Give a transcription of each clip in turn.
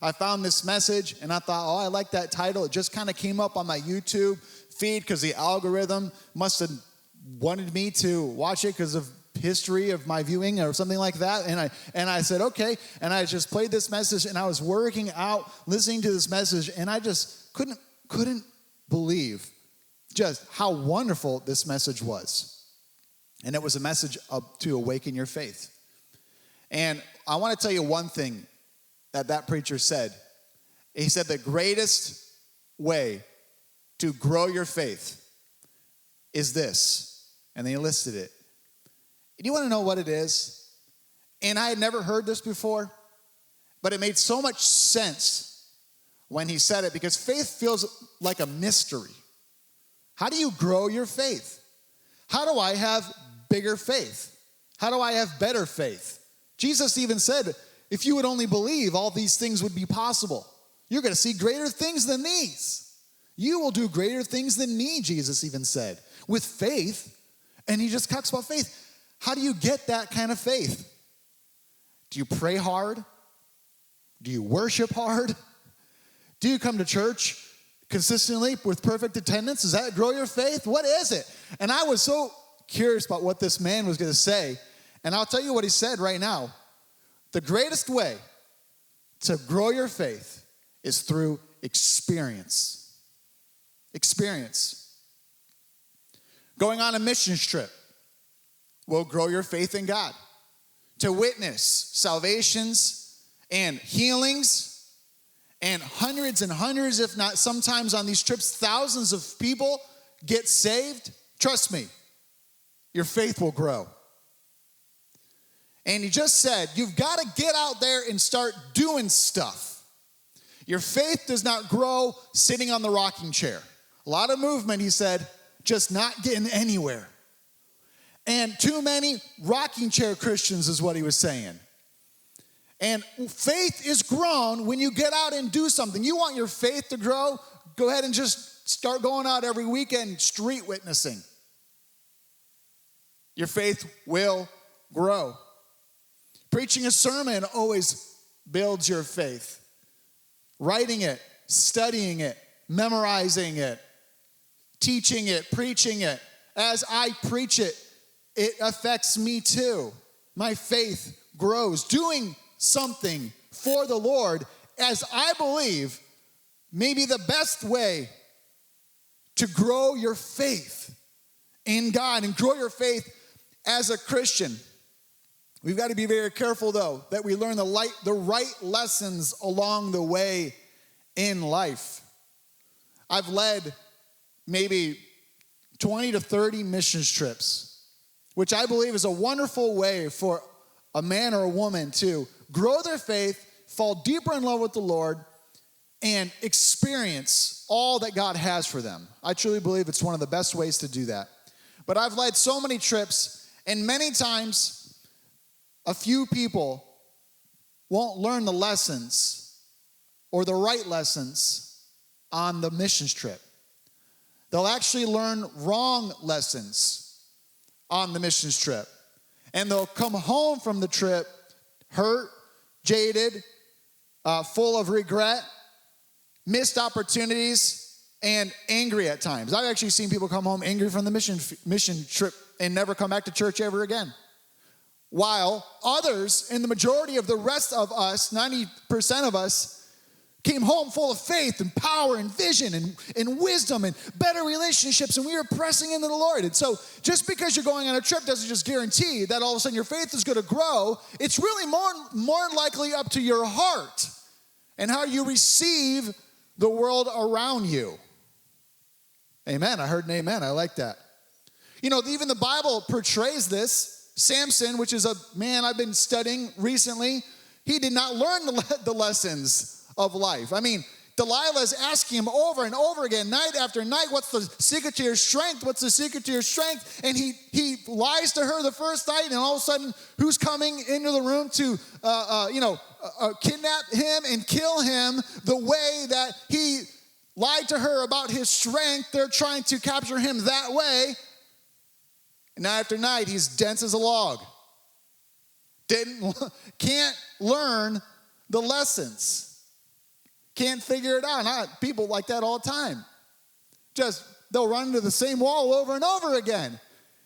I found this message, and I thought, oh, I like that title. It just kind of came up on my YouTube feed because the algorithm must have wanted me to watch it because of history of my viewing or something like that. And I said, okay. And I just played this message, and I was working out, listening to this message, and I just couldn't believe just how wonderful this message was. And it was a message to awaken your faith. And I want to tell you one thing that preacher said. He said the greatest way to grow your faith is this. And then he listed it. Do you want to know what it is? And I had never heard this before, but it made so much sense when he said it, because faith feels like a mystery. How do you grow your faith? How do I have bigger faith? How do I have better faith? Jesus even said, if you would only believe, all these things would be possible. You're going to see greater things than these. You will do greater things than me, Jesus even said, with faith. And he just talks about faith. How do you get that kind of faith? Do you pray hard? Do you worship hard? Do you come to church consistently with perfect attendance? Does that grow your faith? What is it? And I was so curious about what this man was going to say. And I'll tell you what he said right now. The greatest way to grow your faith is through experience. Experience. Going on a missions trip will grow your faith in God. To witness salvations and healings and hundreds, if not sometimes on these trips, thousands of people get saved. Trust me, your faith will grow. And he just said, you've got to get out there and start doing stuff. Your faith does not grow sitting on the rocking chair. A lot of movement, he said, just not getting anywhere. And too many rocking chair Christians is what he was saying. And faith is grown when you get out and do something. You want your faith to grow? Go ahead and just start going out every weekend street witnessing. Your faith will grow. Preaching a sermon always builds your faith. Writing it, studying it, memorizing it, teaching it, preaching it. As I preach it, it affects me too. My faith grows. Doing something for the Lord, as I believe, may be the best way to grow your faith in God and grow your faith as a Christian. We've got to be very careful, though, that we learn the right lessons along the way in life. I've led maybe 20 to 30 missions trips, which I believe is a wonderful way for a man or a woman to grow their faith, fall deeper in love with the Lord, and experience all that God has for them. I truly believe it's one of the best ways to do that. But I've led so many trips, and many times a few people won't learn the lessons or the right lessons on the missions trip. They'll actually learn wrong lessons on the missions trip. And they'll come home from the trip hurt, jaded, full of regret, missed opportunities, and angry at times. I've actually seen people come home angry from the mission trip and never come back to church ever again. While others, and the majority of the rest of us, 90% of us, came home full of faith and power and vision and wisdom and better relationships, and we were pressing into the Lord. And so just because you're going on a trip doesn't just guarantee that all of a sudden your faith is going to grow. It's really more likely up to your heart and how you receive the world around you. Amen. I heard an amen. I like that. You know, even the Bible portrays this. Samson, which is a man I've been studying recently, he did not learn the lessons of life. I mean, Delilah's asking him over and over again, night after night, what's the secret to your strength? What's the secret to your strength? And he lies to her the first night, and all of a sudden, who's coming into the room to, kidnap him and kill him the way that he lied to her about his strength? They're trying to capture him that way. And night after night, he's dense as a log. Can't learn the lessons. Can't figure it out. People like that all the time. They'll run into the same wall over and over again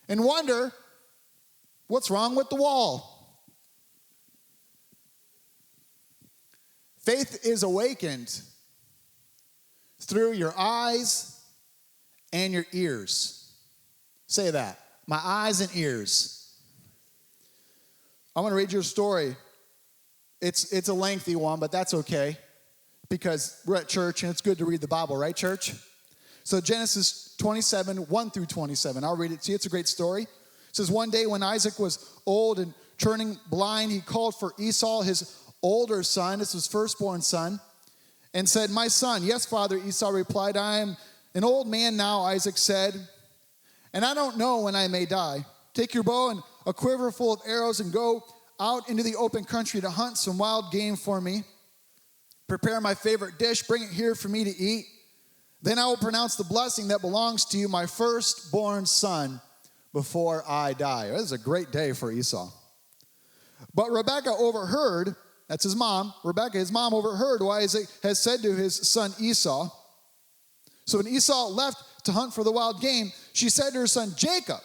and wonder, what's wrong with the wall? Faith is awakened through your eyes and your ears. Say that. My eyes and ears. I want to read you a story. It's a lengthy one, but that's okay because we're at church and it's good to read the Bible, right, church? So Genesis 27, 1 through 27. I'll read it to you. It's a great story. It says, one day when Isaac was old and turning blind, he called for Esau, his older son, this was firstborn son, and said, my son. Yes, father, Esau replied. I am an old man now, Isaac said, and I don't know when I may die. Take your bow and a quiver full of arrows and go out into the open country to hunt some wild game for me. Prepare my favorite dish, bring it here for me to eat. Then I will pronounce the blessing that belongs to you, my firstborn son, before I die. This is a great day for Esau. But Rebekah overheard, that's his mom, Rebekah, his mom overheard what Isaac has said to his son Esau. So when Esau left to hunt for the wild game, she said to her son Jacob,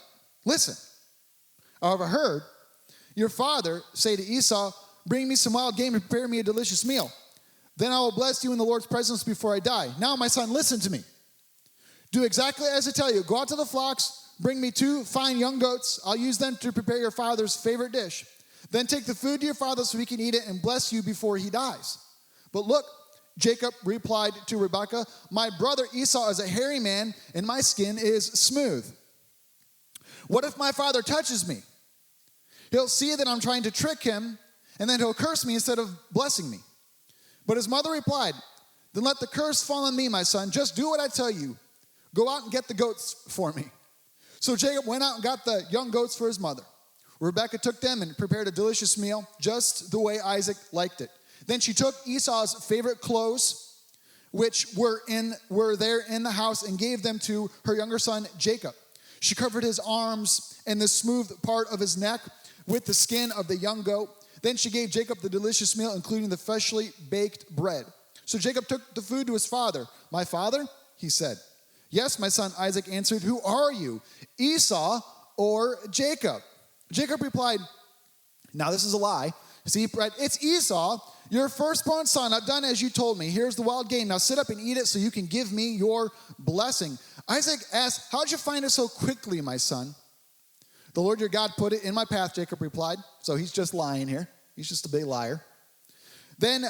listen, I overheard your father say to Esau, bring me some wild game and prepare me a delicious meal. Then I will bless you in the Lord's presence before I die. Now, my son, listen to me. Do exactly as I tell you. Go out to the flocks, bring me 2 fine young goats. I'll use them to prepare your father's favorite dish. Then take the food to your father so he can eat it and bless you before he dies. But look, Jacob replied to Rebekah, my brother Esau is a hairy man and my skin is smooth. What if my father touches me? He'll see that I'm trying to trick him and then he'll curse me instead of blessing me. But his mother replied, then let the curse fall on me, my son. Just do what I tell you. Go out and get the goats for me. So Jacob went out and got the young goats for his mother. Rebekah took them and prepared a delicious meal, just the way Isaac liked it. Then she took Esau's favorite clothes, which were there in the house, and gave them to her younger son Jacob. She covered his arms and the smooth part of his neck with the skin of the young goat. Then she gave Jacob the delicious meal, including the freshly baked bread. So Jacob took the food to his father. My father, he said. Yes, my son, Isaac answered. Who are you, Esau or Jacob? Jacob replied, now this is a lie. See, it's Esau, your firstborn son. I've done as you told me. Here's the wild game. Now sit up and eat it so you can give me your blessing. Isaac asked, how'd you find it so quickly, my son? The Lord your God put it in my path, Jacob replied. So he's just lying here. He's just a big liar. Then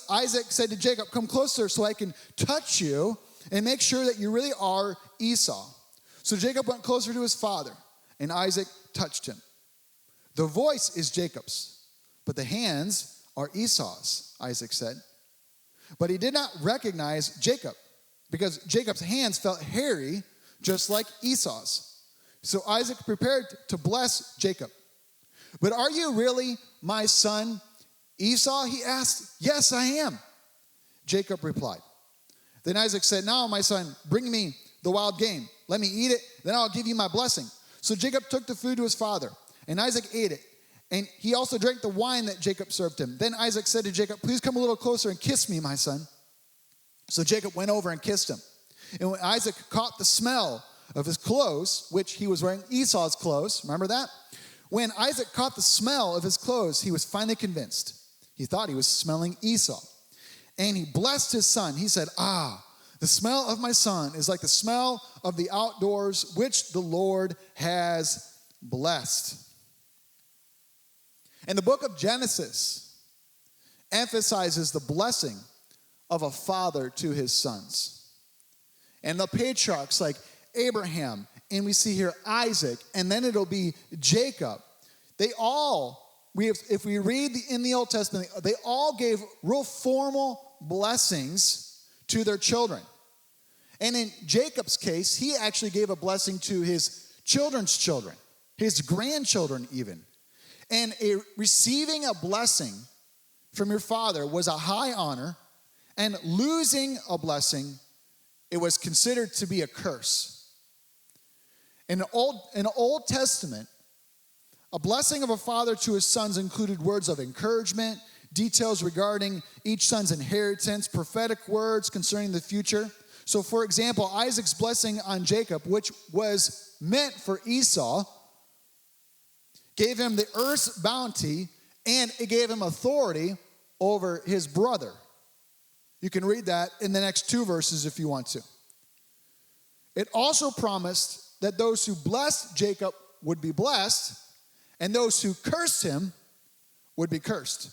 Isaac said to Jacob, come closer so I can touch you and make sure that you really are Esau. So Jacob went closer to his father, and Isaac touched him. The voice is Jacob's, but the hands are Esau's, Isaac said. But he did not recognize Jacob because Jacob's hands felt hairy, just like Esau's. So Isaac prepared to bless Jacob. But are you really my son Esau? He asked. Yes, I am, Jacob replied. Then Isaac said, now, my son, bring me the wild game. Let me eat it, then I'll give you my blessing. So Jacob took the food to his father, and Isaac ate it. And he also drank the wine that Jacob served him. Then Isaac said to Jacob, please come a little closer and kiss me, my son. So Jacob went over and kissed him. And when Isaac caught the smell of his clothes, which he was wearing Esau's clothes, remember that? When Isaac caught the smell of his clothes, he was finally convinced. He thought he was smelling Esau. And he blessed his son. He said, the smell of my son is like the smell of the outdoors, which the Lord has blessed. And the book of Genesis emphasizes the blessing of a father to his sons. And the patriarchs like Abraham, and we see here Isaac, and then it'll be Jacob. They all, if we read in the Old Testament, they all gave real formal blessings to their children. And in Jacob's case, he actually gave a blessing to his children's children, his grandchildren even. And receiving a blessing from your father was a high honor, and losing a blessing, it was considered to be a curse. In the Old Testament, a blessing of a father to his sons included words of encouragement, details regarding each son's inheritance, prophetic words concerning the future. So, for example, Isaac's blessing on Jacob, which was meant for Esau, gave him the earth's bounty, and it gave him authority over his brother. You can read that in the next 2 verses if you want to. It also promised that those who blessed Jacob would be blessed, and those who cursed him would be cursed.